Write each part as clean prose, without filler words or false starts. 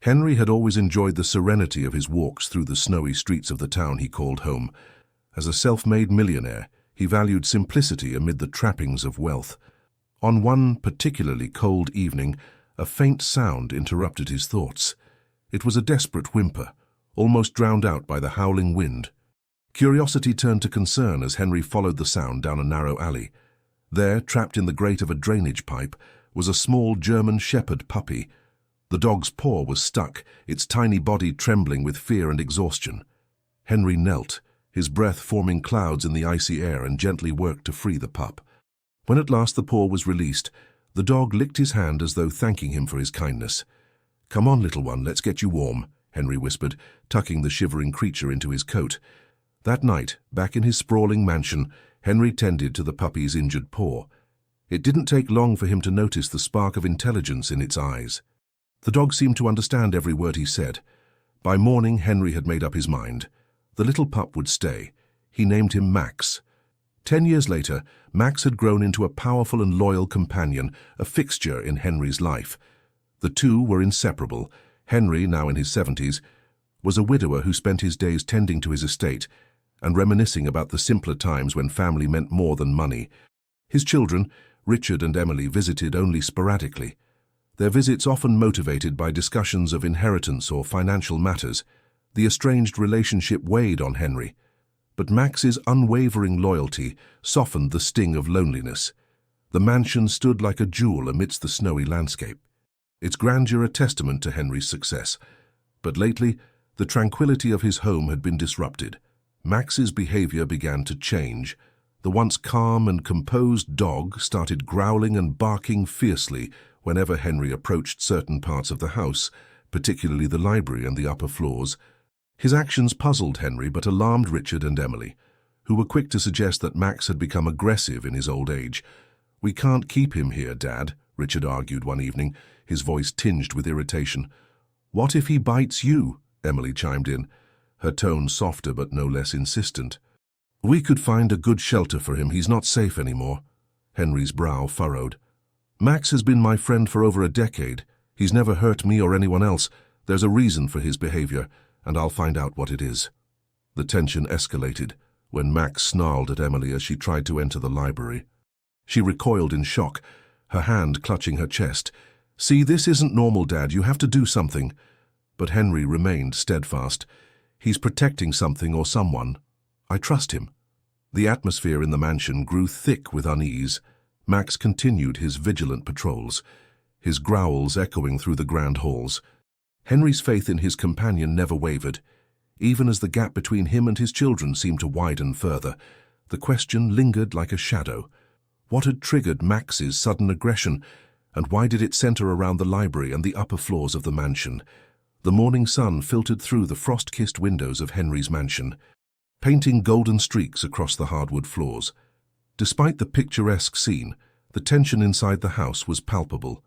Henry had always enjoyed the serenity of his walks through the snowy streets of the town he called home. As a self-made millionaire, he valued simplicity amid the trappings of wealth. On one particularly cold evening, a faint sound interrupted his thoughts. It was a desperate whimper, almost drowned out by the howling wind. Curiosity turned to concern as Henry followed the sound down a narrow alley. There, trapped in the grate of a drainage pipe, was a small German shepherd puppy. The dog's paw was stuck, its tiny body trembling with fear and exhaustion. Henry knelt, his breath forming clouds in the icy air, and gently worked to free the pup. When at last the paw was released, the dog licked his hand as though thanking him for his kindness. "Come on, little one, let's get you warm," Henry whispered, tucking the shivering creature into his coat. That night, back in his sprawling mansion, Henry tended to the puppy's injured paw. It didn't take long for him to notice the spark of intelligence in its eyes. The dog seemed to understand every word he said. By morning, Henry had made up his mind. The little pup would stay. He named him Max. 10 years later, Max had grown into a powerful and loyal companion, a fixture in Henry's life. The two were inseparable. Henry, now in his 70s, was a widower who spent his days tending to his estate and reminiscing about the simpler times when family meant more than money. His children, Richard and Emily, visited only sporadically. Their visits often motivated by discussions of inheritance or financial matters. The estranged relationship weighed on Henry, but Max's unwavering loyalty softened the sting of loneliness. The mansion stood like a jewel amidst the snowy landscape, its grandeur a testament to Henry's success. But lately, the tranquility of his home had been disrupted. Max's behavior began to change. The once calm and composed dog started growling and barking fiercely whenever Henry approached certain parts of the house, particularly the library and the upper floors. His actions puzzled Henry but alarmed Richard and Emily, who were quick to suggest that Max had become aggressive in his old age. "We can't keep him here, Dad," Richard argued one evening, his voice tinged with irritation. "What if he bites you?" Emily chimed in, her tone softer but no less insistent. "We could find a good shelter for him. He's not safe anymore." Henry's brow furrowed. "Max has been my friend for over a decade. He's never hurt me or anyone else. There's a reason for his behavior, and I'll find out what it is." The tension escalated when Max snarled at Emily as she tried to enter the library. She recoiled in shock, her hand clutching her chest. "See, this isn't normal, Dad. You have to do something." But Henry remained steadfast. "He's protecting something or someone. I trust him." The atmosphere in the mansion grew thick with unease. Max continued his vigilant patrols, his growls echoing through the grand halls. Henry's faith in his companion never wavered. Even as the gap between him and his children seemed to widen further, the question lingered like a shadow. What had triggered Max's sudden aggression, and why did it center around the library and the upper floors of the mansion? The morning sun filtered through the frost-kissed windows of Henry's mansion, painting golden streaks across the hardwood floors. Despite the picturesque scene, the tension inside the house was palpable.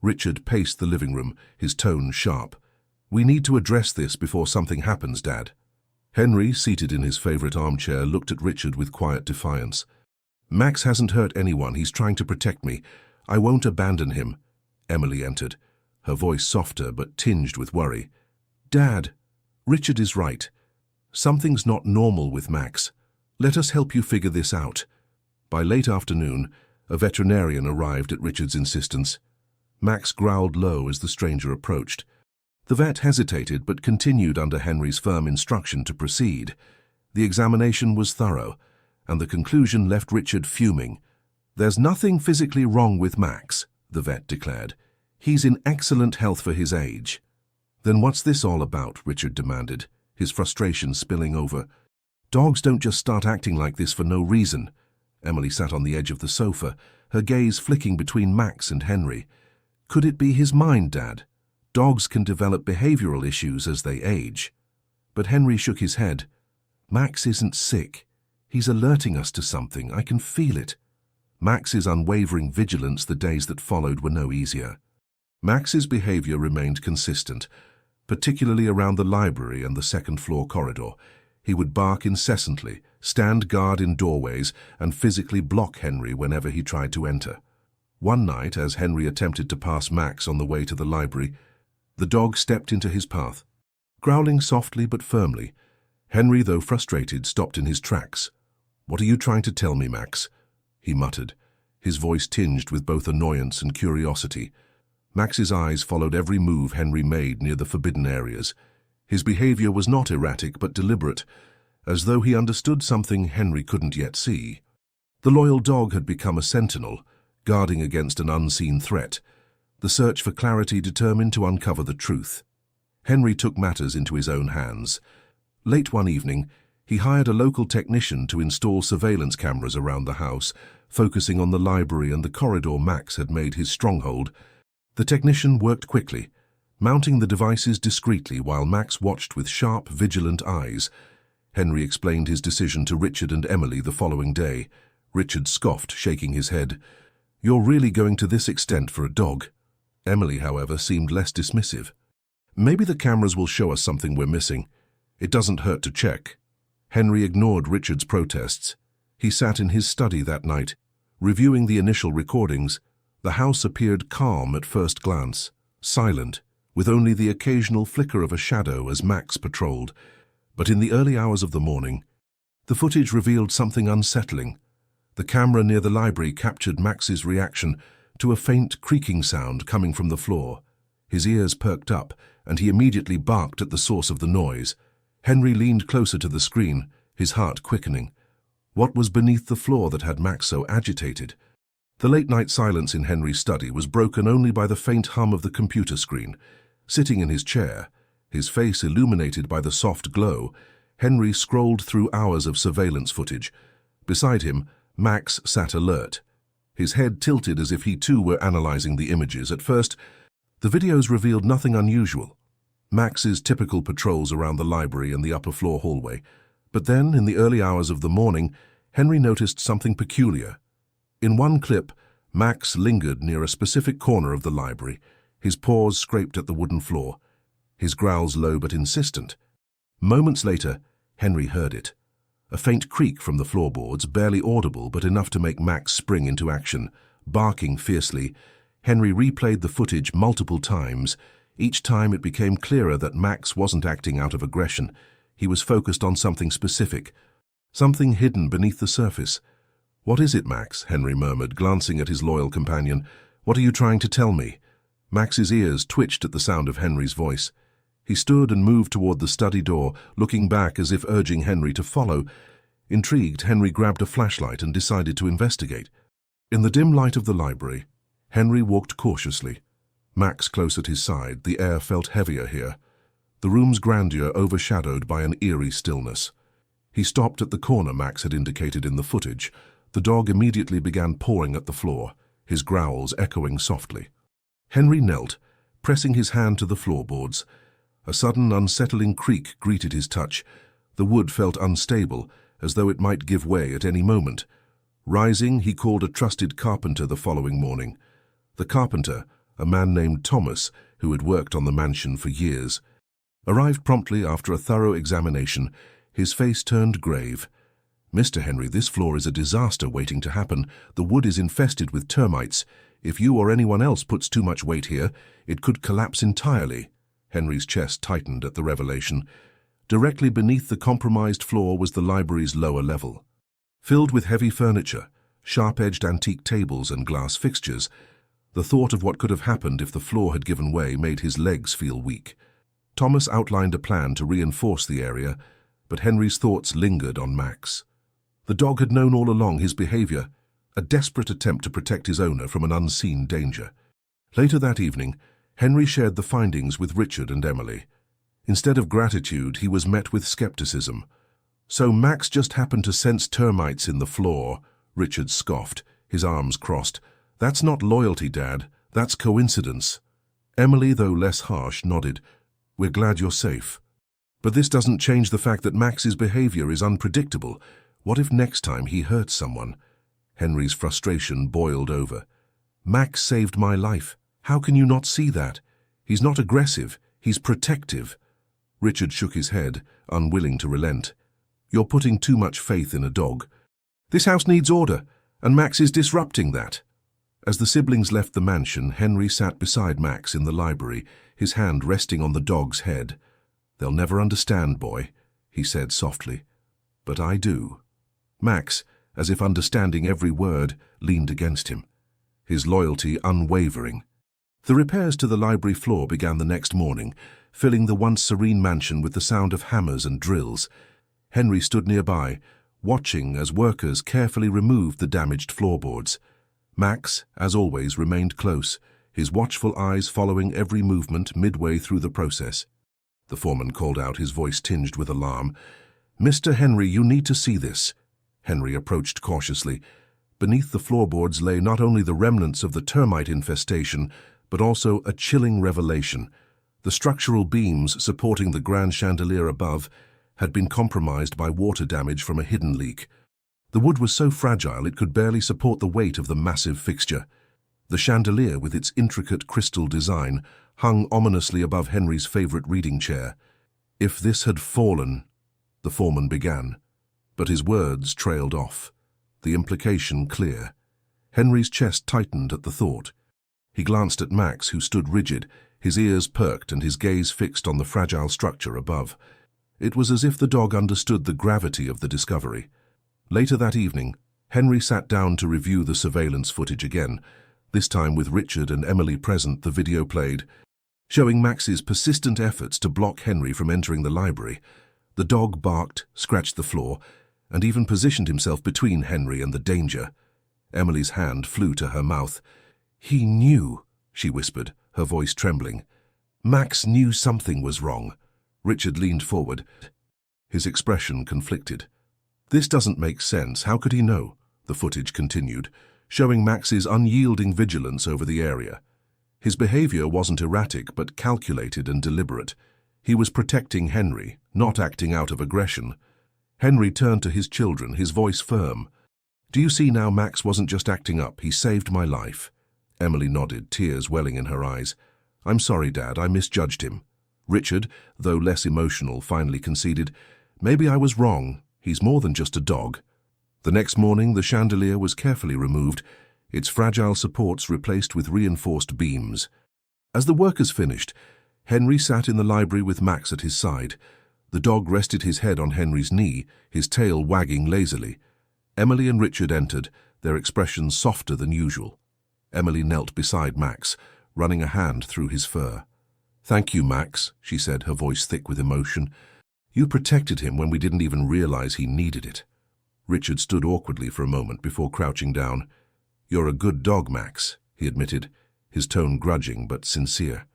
Richard paced the living room, his tone sharp. "We need to address this before something happens, Dad." Henry, seated in his favorite armchair, looked at Richard with quiet defiance. "Max hasn't hurt anyone. He's trying to protect me. I won't abandon him." Emily entered, her voice softer but tinged with worry. "Dad, Richard is right. Something's not normal with Max. Let us help you figure this out." By late afternoon, a veterinarian arrived at Richard's insistence. Max growled low as the stranger approached. The vet hesitated but continued under Henry's firm instruction to proceed. The examination was thorough, and the conclusion left Richard fuming. "There's nothing physically wrong with Max," the vet declared. "He's in excellent health for his age." "Then what's this all about?" Richard demanded, his frustration spilling over. "Dogs don't just start acting like this for no reason." Emily sat on the edge of the sofa, her gaze flicking between Max and Henry. "Could it be his mind, Dad? Dogs can develop behavioral issues as they age." But Henry shook his head. "Max isn't sick. He's alerting us to something. I can feel it." Max's unwavering vigilance the days that followed were no easier. Max's behavior remained consistent, particularly around the library and the second-floor corridor. He would bark incessantly, stand guard in doorways, and physically block Henry whenever he tried to enter. One night, as Henry attempted to pass Max on the way to the library, The dog stepped into his path. Growling softly but firmly, Henry, though frustrated, stopped in his tracks. "What are you trying to tell me, Max?" he muttered, his voice tinged with both annoyance and curiosity. Max's eyes followed every move Henry made near the forbidden areas. His behavior was not erratic but deliberate, as though he understood something Henry couldn't yet see. The loyal dog had become a sentinel, guarding against an unseen threat. The search for clarity determined to uncover the truth. Henry took matters into his own hands. Late one evening, he hired a local technician to install surveillance cameras around the house, focusing on the library and the corridor Max had made his stronghold. The technician worked quickly, mounting the devices discreetly while Max watched with sharp, vigilant eyes. Henry explained his decision to Richard and Emily the following day. Richard scoffed, shaking his head. "You're really going to this extent for a dog?" Emily, however, seemed less dismissive. "Maybe the cameras will show us something we're missing. It doesn't hurt to check." Henry ignored Richard's protests. He sat in his study that night, reviewing the initial recordings. The house appeared calm at first glance, silent, with only the occasional flicker of a shadow as Max patrolled. But in the early hours of the morning, the footage revealed something unsettling. The camera near the library captured Max's reaction to a faint creaking sound coming from the floor. His ears perked up, and he immediately barked at the source of the noise. Henry leaned closer to the screen, his heart quickening. What was beneath the floor that had Max so agitated? The late-night silence in Henry's study was broken only by the faint hum of the computer screen. Sitting in his chair, his face illuminated by the soft glow, Henry scrolled through hours of surveillance footage. Beside him, Max sat alert, his head tilted as if he too were analyzing the images. At first, the videos revealed nothing unusual. Max's typical patrols around the library and the upper floor hallway. But then, in the early hours of the morning, Henry noticed something peculiar. In one clip, Max lingered near a specific corner of the library. His paws scraped at the wooden floor, his growls low but insistent. Moments later, Henry heard it. A faint creak from the floorboards, barely audible but enough to make Max spring into action. Barking fiercely, Henry replayed the footage multiple times. Each time it became clearer that Max wasn't acting out of aggression. He was focused on something specific, something hidden beneath the surface. "What is it, Max?" Henry murmured, glancing at his loyal companion. "What are you trying to tell me?" Max's ears twitched at the sound of Henry's voice. He stood and moved toward the study door, looking back as if urging Henry to follow. Intrigued, Henry grabbed a flashlight and decided to investigate. In the dim light of the library, Henry walked cautiously. Max close at his side, the air felt heavier here, the room's grandeur overshadowed by an eerie stillness. He stopped at the corner Max had indicated in the footage. The dog immediately began pawing at the floor, his growls echoing softly. Henry knelt, pressing his hand to the floorboards. A sudden, unsettling creak greeted his touch. The wood felt unstable, as though it might give way at any moment. Rising, he called a trusted carpenter the following morning. The carpenter, a man named Thomas, who had worked on the mansion for years, arrived promptly after a thorough examination. His face turned grave. "Mr. Henry, this floor is a disaster waiting to happen. The wood is infested with termites. If you or anyone else puts too much weight here, it could collapse entirely." Henry's chest tightened at the revelation. Directly beneath the compromised floor was the library's lower level. Filled with heavy furniture, sharp-edged antique tables and glass fixtures, the thought of what could have happened if the floor had given way made his legs feel weak. Thomas outlined a plan to reinforce the area, but Henry's thoughts lingered on Max. The dog had known all along his behavior, a desperate attempt to protect his owner from an unseen danger. Later that evening, Henry shared the findings with Richard and Emily. Instead of gratitude, he was met with skepticism. "So Max just happened to sense termites in the floor," Richard scoffed, his arms crossed. "That's not loyalty, Dad. That's coincidence." Emily, though less harsh, nodded. "We're glad you're safe. But this doesn't change the fact that Max's behavior is unpredictable. What if next time he hurts someone?" Henry's frustration boiled over. "Max saved my life. How can you not see that? He's not aggressive, he's protective." Richard shook his head, unwilling to relent. "You're putting too much faith in a dog. This house needs order, and Max is disrupting that." As the siblings left the mansion, Henry sat beside Max in the library, his hand resting on the dog's head. "They'll never understand, boy," he said softly. "But I do." Max, as if understanding every word, leaned against him, his loyalty unwavering. The repairs to the library floor began the next morning, filling the once serene mansion with the sound of hammers and drills. Henry stood nearby, watching as workers carefully removed the damaged floorboards. Max, as always, remained close, his watchful eyes following every movement midway through the process. The foreman called out, his voice tinged with alarm. "Mr. Henry, you need to see this." Henry approached cautiously. Beneath the floorboards lay not only the remnants of the termite infestation, but also a chilling revelation. The structural beams supporting the grand chandelier above had been compromised by water damage from a hidden leak. The wood was so fragile it could barely support the weight of the massive fixture. The chandelier, with its intricate crystal design, hung ominously above Henry's favorite reading chair. "If this had fallen," the foreman began, but his words trailed off, the implication clear. Henry's chest tightened at the thought. He glanced at Max, who stood rigid, his ears perked and his gaze fixed on the fragile structure above. It was as if the dog understood the gravity of the discovery. Later that evening, Henry sat down to review the surveillance footage again. This time with Richard and Emily present, the video played, showing Max's persistent efforts to block Henry from entering the library. The dog barked, scratched the floor, and even positioned himself between Henry and the danger. Emily's hand flew to her mouth. "He knew," she whispered, her voice trembling. "Max knew something was wrong." Richard leaned forward, his expression conflicted. "This doesn't make sense. How could he know?" The footage continued, showing Max's unyielding vigilance over the area. His behavior wasn't erratic, but calculated and deliberate. He was protecting Henry, not acting out of aggression. Henry turned to his children, his voice firm. "Do you see now? Max wasn't just acting up. He saved my life." Emily nodded, tears welling in her eyes. "I'm sorry, Dad, I misjudged him." Richard, though less emotional, finally conceded, "Maybe I was wrong. He's more than just a dog." The next morning, the chandelier was carefully removed, its fragile supports replaced with reinforced beams. As the workers finished, Henry sat in the library with Max at his side. The dog rested his head on Henry's knee, his tail wagging lazily. Emily and Richard entered, their expressions softer than usual. Emily knelt beside Max, running a hand through his fur. "Thank you, Max," she said, her voice thick with emotion. "You protected him when we didn't even realize he needed it." Richard stood awkwardly for a moment before crouching down. "You're a good dog, Max," he admitted, his tone grudging but sincere.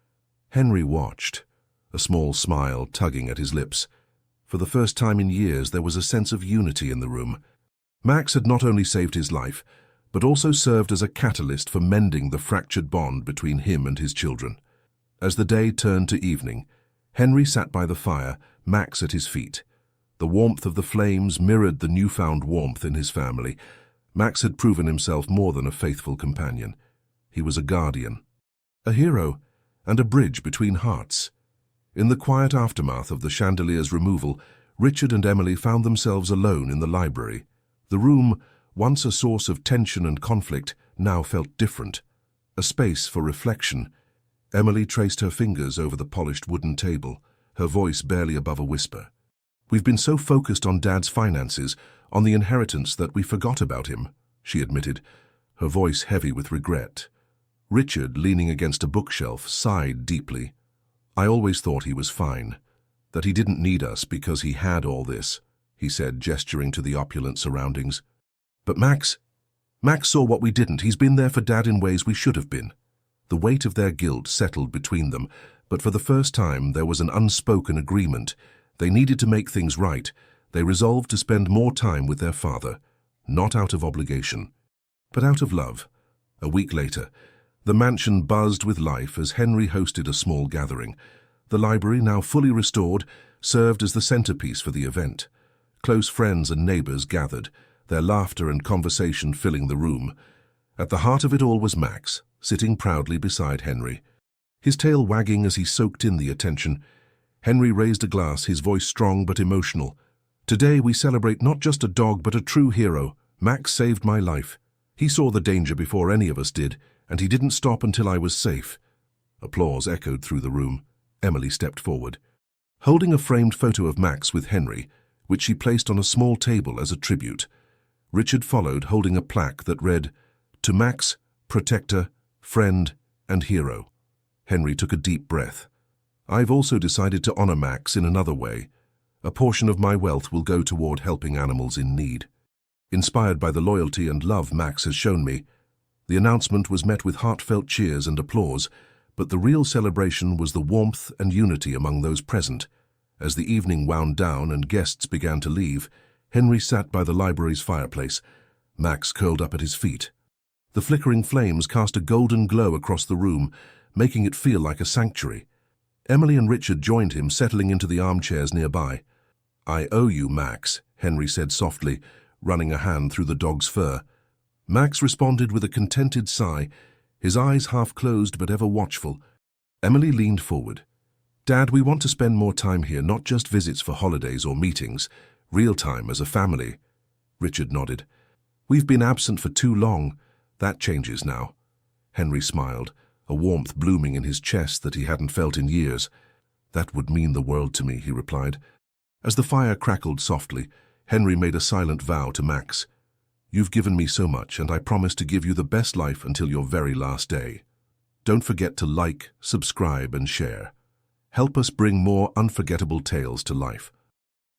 Henry watched, a small smile tugging at his lips. For the first time in years, there was a sense of unity in the room. Max had not only saved his life, but also served as a catalyst for mending the fractured bond between him and his children. As the day turned to evening, Henry sat by the fire, Max at his feet. The warmth of the flames mirrored the newfound warmth in his family. Max had proven himself more than a faithful companion. He was a guardian, a hero, and a bridge between hearts. In the quiet aftermath of the chandelier's removal, Richard and Emily found themselves alone in the library. The room, once a source of tension and conflict, now felt different. A space for reflection. Emily traced her fingers over the polished wooden table, her voice barely above a whisper. "We've been so focused on Dad's finances, on the inheritance, that we forgot about him," she admitted, her voice heavy with regret. Richard, leaning against a bookshelf, sighed deeply. "I always thought he was fine, that he didn't need us because he had all this," he said, gesturing to the opulent surroundings. "But Max saw what we didn't. He's been there for Dad in ways we should have been." The weight of their guilt settled between them, but for the first time there was an unspoken agreement. They needed to make things right. They resolved to spend more time with their father, not out of obligation, but out of love. A week later, the mansion buzzed with life as Henry hosted a small gathering. The library, now fully restored, served as the centerpiece for the event. Close friends and neighbors gathered, their laughter and conversation filling the room. At the heart of it all was Max, sitting proudly beside Henry, his tail wagging as he soaked in the attention. Henry raised a glass, his voice strong but emotional. "Today we celebrate not just a dog but a true hero. Max saved my life. He saw the danger before any of us did, and he didn't stop until I was safe." Applause echoed through the room. Emily stepped forward, holding a framed photo of Max with Henry, which she placed on a small table as a tribute. Richard followed, holding a plaque that read, "To Max, protector, friend, and hero." Henry took a deep breath. "I've also decided to honor Max in another way. A portion of my wealth will go toward helping animals in need. Inspired by the loyalty and love Max has shown me." The announcement was met with heartfelt cheers and applause, but the real celebration was the warmth and unity among those present. As the evening wound down and guests began to leave, Henry sat by the library's fireplace, Max curled up at his feet. The flickering flames cast a golden glow across the room, making it feel like a sanctuary. Emily and Richard joined him, settling into the armchairs nearby. "I owe you, Max," Henry said softly, running a hand through the dog's fur. Max responded with a contented sigh, his eyes half closed but ever watchful. Emily leaned forward. "Dad, we want to spend more time here, not just visits for holidays or meetings, real time as a family." Richard nodded. "We've been absent for too long. That changes now." Henry smiled, a warmth blooming in his chest that he hadn't felt in years. "That would mean the world to me," he replied. As the fire crackled softly, Henry made a silent vow to Max. "You've given me so much, and I promise to give you the best life until your very last day. Don't forget to like, subscribe, and share. Help us bring more unforgettable tales to life."